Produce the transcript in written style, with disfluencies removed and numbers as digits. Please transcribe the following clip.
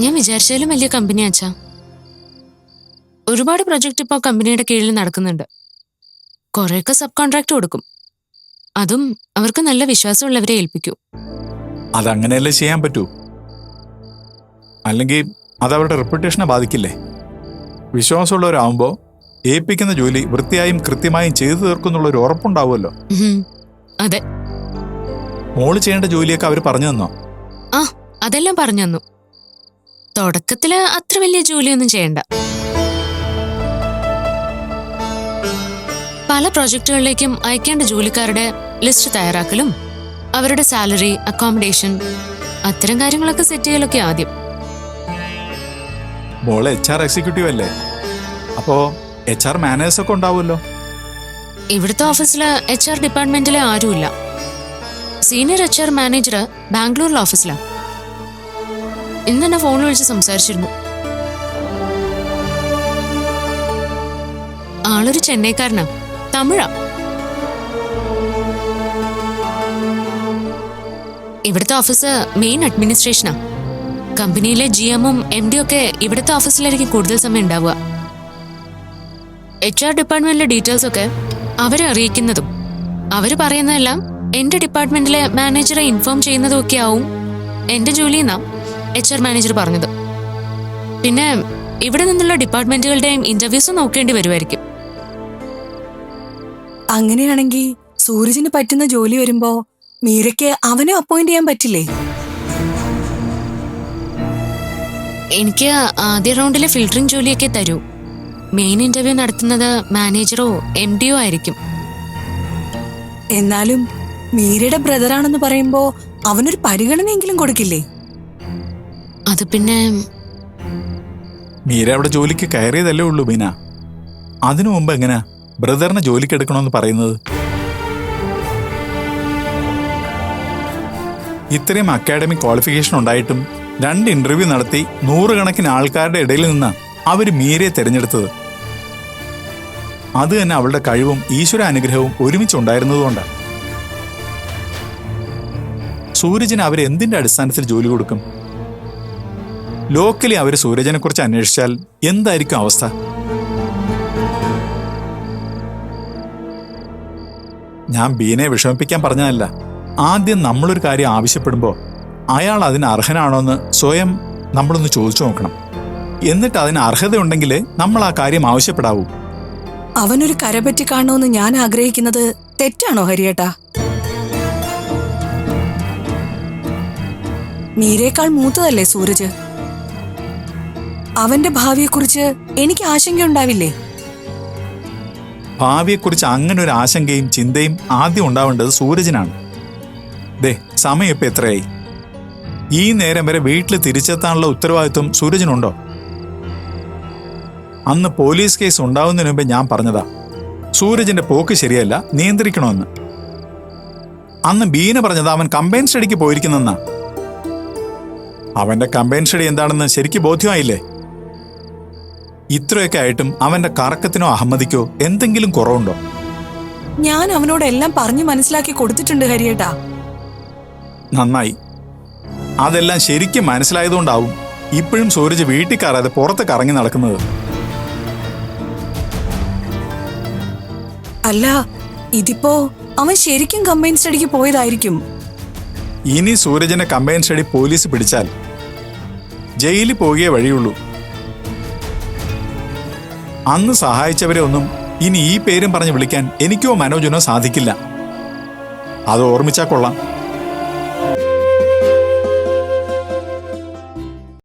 ഞാൻ വിചാരിച്ചാലും വലിയ കമ്പനി അച്ഛാ. ഒരുപാട് പ്രൊജക്ട് ഇപ്പോൾ കമ്പനിയുടെ കീഴിൽ നടക്കുന്നുണ്ട്. കുറെയൊക്കെ സബ് കോൺട്രാക്ട് കൊടുക്കും. അതും അവർക്ക് നല്ല വിശ്വാസമുള്ളവരെ ഏൽപ്പിക്കൂ. അതങ്ങനെയല്ലേ ചെയ്യാൻ പറ്റൂ. അല്ലെങ്കിൽ അതവരുടെ റെപ്യൂട്ടേഷനെ ബാധിക്കില്ലേ? വിശ്വാസമുള്ളവരാകുമ്പോൾ ഏൽപ്പിക്കുന്ന ജോലി വൃത്തിയായും കൃത്യമായും ചെയ്തു തീർക്കുന്നുള്ളൊരു ഉറപ്പുണ്ടാവുമല്ലോ. അതെ. മോള് ചെയ്യേണ്ട ജോലിയൊക്കെ അവർ പറഞ്ഞു തന്നോ? ആ, അതെല്ലാം പറഞ്ഞു തന്നു. തുടക്കത്തില് അത്ര വലിയ ജോലിയൊന്നും ചെയ്യണ്ട. പല പ്രോജക്റ്റുകളിലേക്കും അയക്കേണ്ട ജോലിക്കാരുടെ ലിസ്റ്റ് തയ്യാറാക്കലും അവരുടെ സാലറി, അക്കോമഡേഷൻ, അത്തരം കാര്യങ്ങളൊക്കെ സെറ്റ് ചെയ്യലൊക്കെ ആദ്യം. മോള് HR എക്സിക്യൂട്ടീവ് അല്ലേ? അപ്പോ HR മാനേജേഴ്സ് ഒക്കെ ഉണ്ടാവുമല്ലോ. ഇവിടുത്തെ ഓഫീസില് HR ഡിപ്പാർട്ട്മെന്റിലെ ആരുമില്ല. സീനിയർ HR മാനേജർ ബാംഗ്ലൂരിലെ ഓഫീസിലാണ്. ഇന്ന് തന്നെ ഫോണിൽ വിളിച്ച് സംസാരിച്ചിരുന്നു. ആളൊരു ചെന്നൈക്കാരനാ, തമിഴാ. ഇവിടുത്തെ ഓഫീസ് മെയിൻ അഡ്മിനിസ്ട്രേഷനാ. കമ്പനിയിലെ GM-ഉം MD ഒക്കെ ഇവിടുത്തെ ഓഫീസിലായിരിക്കും കൂടുതൽ സമയം ഉണ്ടാവുക. HR ഡിപ്പാർട്ട്മെന്റിലെ ഡീറ്റെയിൽസ് ഒക്കെ അവരെ അറിയിക്കുന്നതും അവര് പറയുന്നതെല്ലാം എന്റെ ഡിപ്പാർട്ട്മെന്റിലെ മാനേജറെ ഇൻഫോം ചെയ്യുന്നതും ഒക്കെ ആവും എന്റെ ജോലിയെന്നാ HR മാനേജർ പറഞ്ഞത്. പിന്നെ ഇവിടെ നിന്നുള്ള ഡിപ്പാർട്ട്മെന്റുകളുടെയും ഇന്റർവ്യൂസ് നോക്കേണ്ടി വരുമായിരിക്കും. അങ്ങനെയാണെങ്കിൽ സൂരജിന് പറ്റുന്ന ജോലി വരുമ്പോ മീരയ്ക്ക് അവനെ അപ്പോയിന്റ് ചെയ്യാൻ പറ്റില്ലേ? എനിക്ക് ആദ്യ റൗണ്ടിലെ ഫിൽറ്ററിംഗ് ജോലിയൊക്കെ തരൂ. മെയിൻ ഇന്റർവ്യൂ നടത്തുന്നത് മാനേജറോ MD-യോ ആയിരിക്കും. എന്നാലും മീരയുടെ ബ്രദറാണെന്ന് പറയുമ്പോ അവനൊരു പരിഗണനയെങ്കിലും കൊടുക്കില്ലേ? അത് പിന്നെ മീര അവിടെ ജോലിക്ക് കയറിയതല്ലേ ഉള്ളൂ ബീന. അതിനു മുമ്പ് എങ്ങനെയാ ബ്രദറിനെ ജോലിക്ക് എടുക്കണമെന്ന് പറയുന്നത്? ഇത്രയും അക്കാഡമിക് ക്വാളിഫിക്കേഷൻ ഉണ്ടായിട്ടും 2 ഇന്റർവ്യൂ നടത്തി 100 കണക്കിന് ആൾക്കാരുടെ ഇടയിൽ നിന്ന് അവർ മീരയെ തിരഞ്ഞെടുത്തത്. അത് തന്നെ അവളുടെ കഴിവും ഈശ്വര അനുഗ്രഹവും ഒരുമിച്ചുണ്ടായിരുന്നതുകൊണ്ടാണ്. സൂരജിന് അവർ എന്തിന്റെ അടിസ്ഥാനത്തിൽ ജോലി കൊടുക്കും? ലോക്കലി അവർ സൂരജിനെ കുറിച്ച് അന്വേഷിച്ചാൽ എന്തായിരിക്കും അവസ്ഥ? ഞാൻ ബീനയെ വിഷമിപ്പിക്കാൻ പറഞ്ഞതല്ല. ആദ്യം നമ്മളൊരു കാര്യം ആവശ്യപ്പെടുമ്പോൾ അയാൾ അതിന് അർഹനാണോ എന്ന് സ്വയം നമ്മളൊന്ന് ചോദിച്ചു നോക്കണം. എന്നിട്ട് അതിന് അർഹതയുണ്ടെങ്കിലേ നമ്മൾ ആ കാര്യം ആവശ്യപ്പെടാവൂ. അവനൊരു കരപറ്റി കാണണമെന്ന് ഞാൻ ആഗ്രഹിക്കുന്നത് തെറ്റാണോ ഹരിയേട്ടാ? മീരേക്കാൾ മൂത്തതല്ലേ സൂരജ്? അവന്റെ ഭാവിയെക്കുറിച്ച് എനിക്ക് ആശങ്കയുണ്ടാവില്ലേ? ഭാവിയെക്കുറിച്ച് അങ്ങനെ ഒരു ആശങ്കയും ചിന്തയും ആദ്യം ഉണ്ടാവേണ്ടത് സൂരജിനാണ്. ദേ, സമയം ഇപ്പൊ എത്രയായി? ഈ നേരം വരെ വീട്ടിൽ തിരിച്ചെത്താനുള്ള ഉത്തരവാദിത്വം സൂരജിനുണ്ടോ? അന്ന് പോലീസ് കേസ് ഉണ്ടാവുന്നതിന് മുമ്പ് ഞാൻ പറഞ്ഞതാ സൂരജിന്റെ പോക്ക് ശരിയല്ല, നിയന്ത്രിക്കണമെന്ന്. അന്ന് ബീന പറഞ്ഞത് അവൻ കമ്പൈൻ സ്റ്റഡിക്ക് പോയിരിക്കുന്നെന്നാ. അവന്റെ കമ്പൈൻ സ്റ്റഡി എന്താണെന്ന് ശരിക്ക് ബോധ്യമായില്ലേ? ഇത്രയൊക്കെ ആയിട്ടും അവന്റെ കറക്കത്തിനോ അഹമ്മദിക്കോ എന്തെങ്കിലും കുറവുണ്ടോ? ഞാൻ അവനോട് എല്ലാം പറഞ്ഞു മനസ്സിലാക്കി കൊടുത്തിട്ടുണ്ട് ഹരിയേട്ടാ. നന്നായി. അതെല്ലാം ശരിക്കും മനസ്സിലായതുകൊണ്ടാവും ഇപ്പോഴും സൂരജ് വീട്ടിൽ കയറാതെ പുറത്ത് കറങ്ങി നടക്കുന്നത്. അല്ല, ഇതിപ്പോ അവൻ ശരിക്കും കമ്പൈൻ സ്റ്റഡിക്ക് പോയതായിരിക്കും. ഇനി സൂരജിനെ കമ്പൈൻ സ്റ്റഡി പോലീസ് പിടിച്ചാൽ ജയിലിൽ പോകേ വഴിയുള്ളൂ. അന്ന് സഹായിച്ചവരെ ഒന്നും ഇനി ഈ പേരും പറഞ്ഞ് വിളിക്കാൻ എനിക്കോ മനോജിനോ സാധിക്കില്ല. അത് ഓർമ്മിച്ചാൽ കൊള്ളാം.